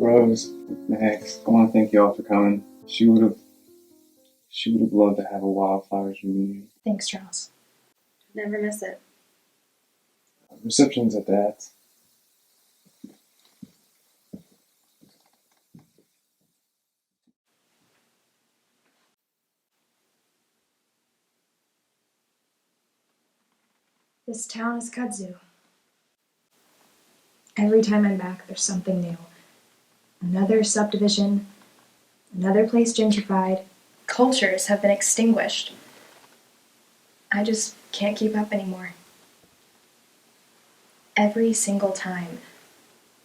Rose, Max, I want to thank you all for coming. She would have loved to have a wildflowers reunion. Thanks, Charles. Never miss it. Reception's at Dad's. This town is kudzu. Every time I'm back, there's something new. Another subdivision, another place gentrified. Cultures have been extinguished. I just can't keep up anymore. Every single time,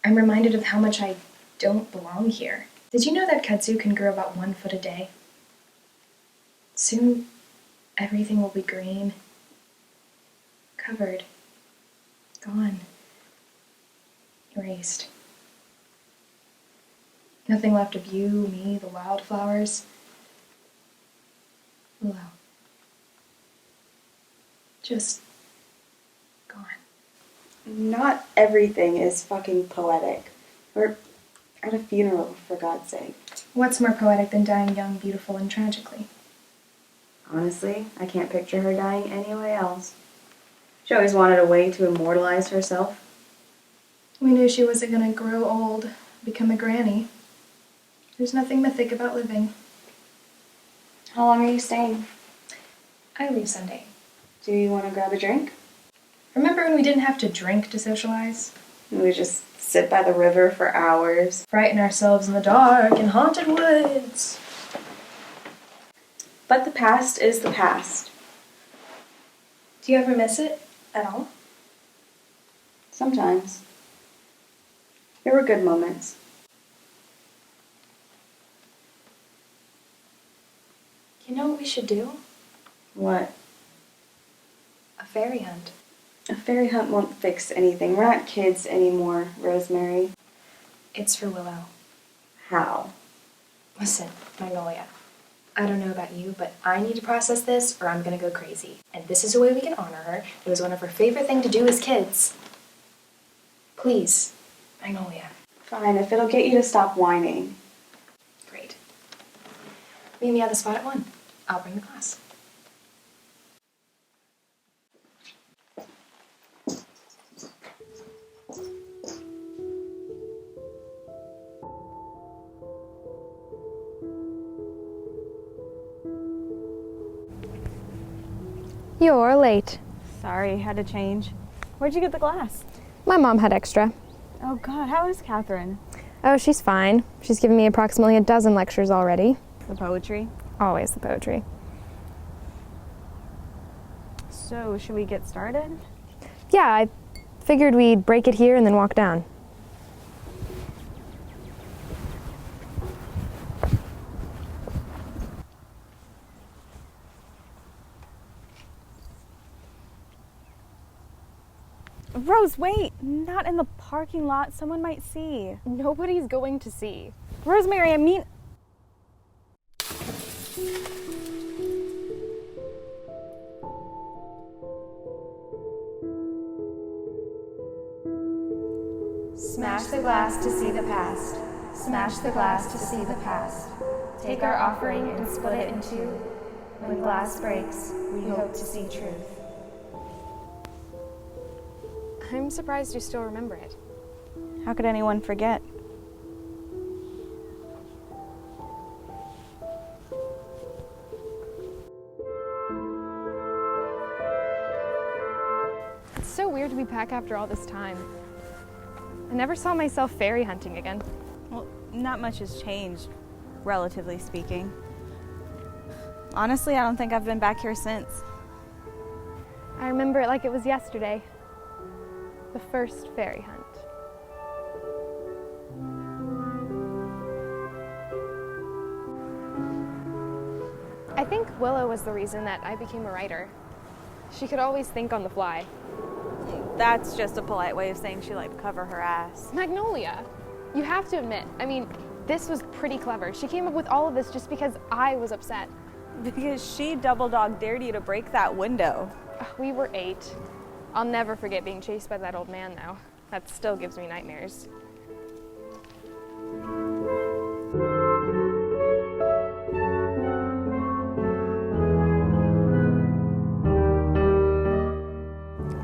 I'm reminded of how much I don't belong here. Did you know that kudzu can grow about 1 foot a day? Soon, everything will be green, covered, gone, erased. Nothing left of you, me, the wildflowers. Hello. Just gone. Not everything is fucking poetic. We're at a funeral, for God's sake. What's more poetic than dying young, beautiful, and tragically? Honestly, I can't picture her dying any way else. She always wanted a way to immortalize herself. We knew she wasn't gonna grow old, become a granny. There's nothing mythic about living. How long are you staying? I leave Sunday. Do you want to grab a drink? Remember when we didn't have to drink to socialize? We would just sit by the river for hours. Frighten ourselves in the dark in haunted woods. But the past is the past. Do you ever miss it at all? Sometimes. There were good moments. You know what we should do? What? A fairy hunt. A fairy hunt won't fix anything. We're not kids anymore, Rosemary. It's for Willow. How? Listen, Magnolia. I don't know about you, but I need to process this or I'm gonna go crazy. And this is a way we can honor her. It was one of her favorite things to do as kids. Please, Magnolia. Fine, if it'll get you to stop whining. Great. Meet me at the spot at 1. I'll bring the glass. You're late. Sorry, had to change. Where'd you get the glass? My mom had extra. Oh God, how is Catherine? Oh, she's fine. She's given me approximately 12 lectures already. The poetry? Always the poetry. So, should we get started? Yeah, I figured we'd break it here and then walk down. Rose, wait! Not in the parking lot. Someone might see. Nobody's going to see. Rosemary, I mean... Smash the glass to see the past. Smash the glass to see the past. Take our offering and split it in two. When glass breaks, we hope to see truth. I'm surprised you still remember it. How could anyone forget? It's so weird to be back after all this time. I never saw myself fairy hunting again. Well, not much has changed, relatively speaking. Honestly, I don't think I've been back here since. I remember it like it was yesterday. The first fairy hunt. I think Willow was the reason that I became a writer. She could always think on the fly. That's just a polite way of saying she liked to cover her ass. Magnolia, you have to admit, I mean, this was pretty clever. She came up with all of this just because I was upset. Because she double dog dared you to break that window. We were 8. I'll never forget being chased by that old man, though. That still gives me nightmares.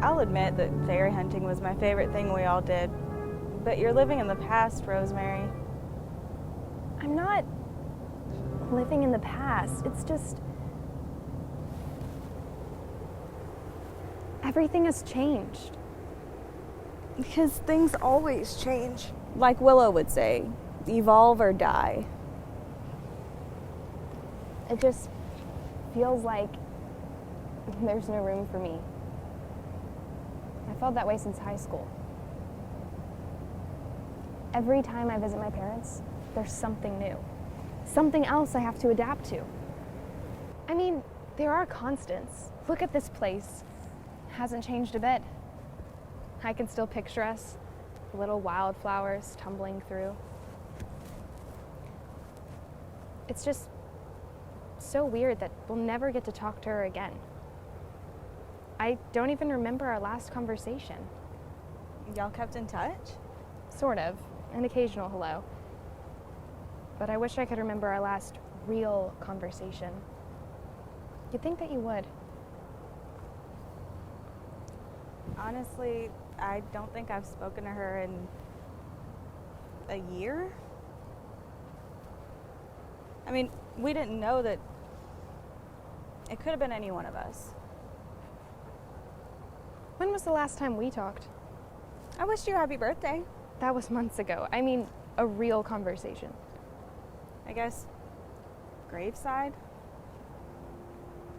I'll admit that fairy hunting was my favorite thing we all did. But you're living in the past, Rosemary. I'm not living in the past. It's just everything has changed. Because things always change. Like Willow would say, evolve or die. It just feels like there's no room for me. I felt that way since high school. Every time I visit my parents, there's something new. Something else I have to adapt to. I mean, there are constants. Look at this place. Hasn't changed a bit. I can still picture us, little wildflowers tumbling through. It's just so weird that we'll never get to talk to her again. I don't even remember our last conversation. Y'all kept in touch? Sort of. An occasional hello. But I wish I could remember our last real conversation. You'd think that you would. Honestly, I don't think I've spoken to her in a year. I mean, we didn't know that it could have been any one of us. When was the last time we talked? I wished you a happy birthday. That was months ago. I mean, a real conversation. I guess graveside?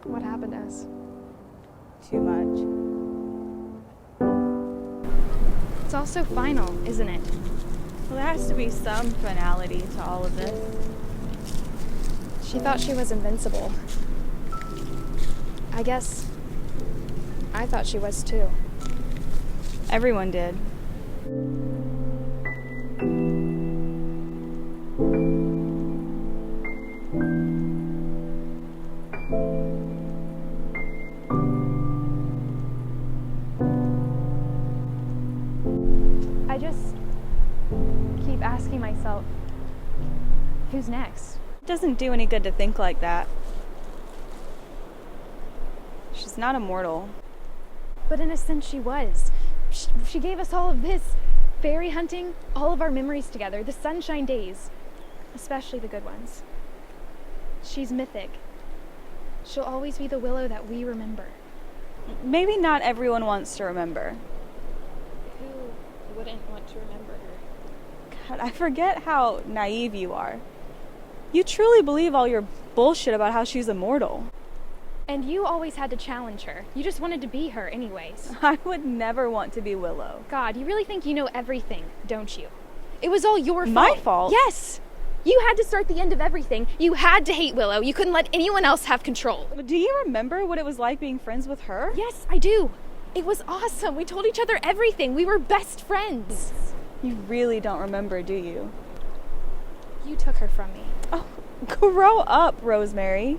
What happened to us? Too much. It's all so final, isn't it? Well, there has to be some finality to all of this. She thought she was invincible. I guess I thought she was too. Everyone did. I just keep asking myself, who's next? It doesn't do any good to think like that. She's not immortal. But in a sense, she was. She gave us all of this. Fairy hunting, all of our memories together, the sunshine days, especially the good ones. She's mythic. She'll always be the Willow that we remember. Maybe not everyone wants to remember. Who wouldn't want to remember her? God, I forget how naive you are. You truly believe all your bullshit about how she's immortal. And you always had to challenge her. You just wanted to be her anyways. I would never want to be Willow. God, you really think you know everything, don't you? It was all your fault. My fault? Yes! You had to start the end of everything. You had to hate Willow. You couldn't let anyone else have control. Do you remember what it was like being friends with her? Yes, I do. It was awesome. We told each other everything. We were best friends. You really don't remember, do you? You took her from me. Oh, grow up, Rosemary.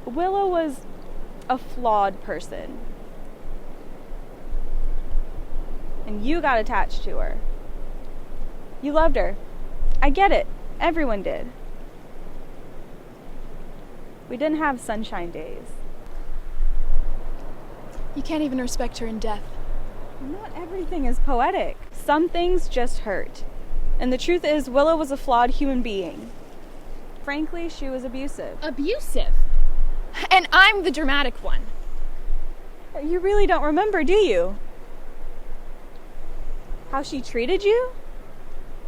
Willow was a flawed person. And you got attached to her. You loved her. I get it. Everyone did. We didn't have sunshine days. You can't even respect her in death. Not everything is poetic. Some things just hurt. And the truth is, Willow was a flawed human being. Frankly, she was abusive. Abusive? And I'm the dramatic one. You really don't remember, do you? How she treated you?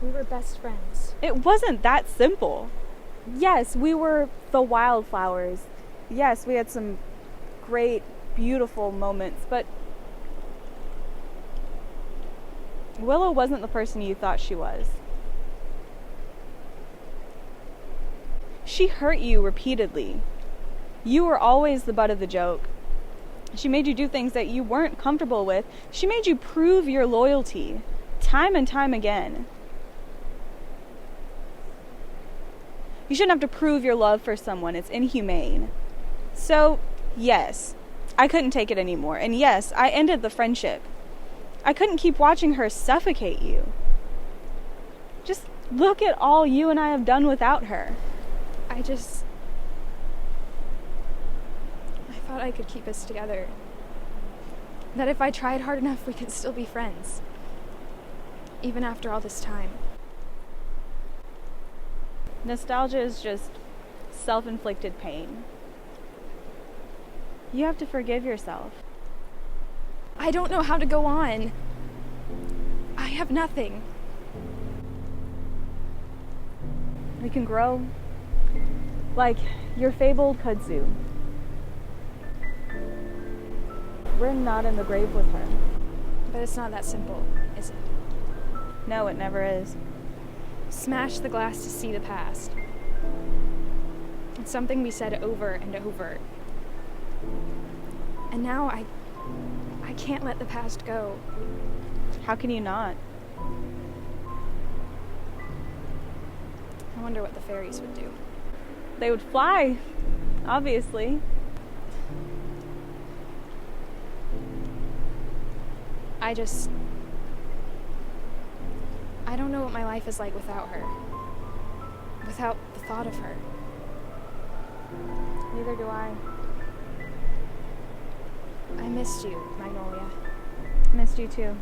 We were best friends. It wasn't that simple. Yes, we were the wildflowers. Yes, we had some great, beautiful moments, but Willow wasn't the person you thought she was. She hurt you repeatedly. You were always the butt of the joke. She made you do things that you weren't comfortable with. She made you prove your loyalty, time and time again. You shouldn't have to prove your love for someone. It's inhumane. So, yes, I couldn't take it anymore. And yes, I ended the friendship. I couldn't keep watching her suffocate you. Just look at all you and I have done without her. I thought I could keep us together. That if I tried hard enough, we could still be friends. Even after all this time. Nostalgia is just self-inflicted pain. You have to forgive yourself. I don't know how to go on. I have nothing. We can grow. Like your fabled kudzu. We're not in the grave with her. But it's not that simple, is it? No, it never is. Smash the glass to see the past. It's something we said over and over. And now I can't let the past go. How can you not? I wonder what the fairies would do. They would fly, obviously. I don't know what my life is like without her. Without the thought of her. Neither do I. I missed you, Magnolia. Missed you too.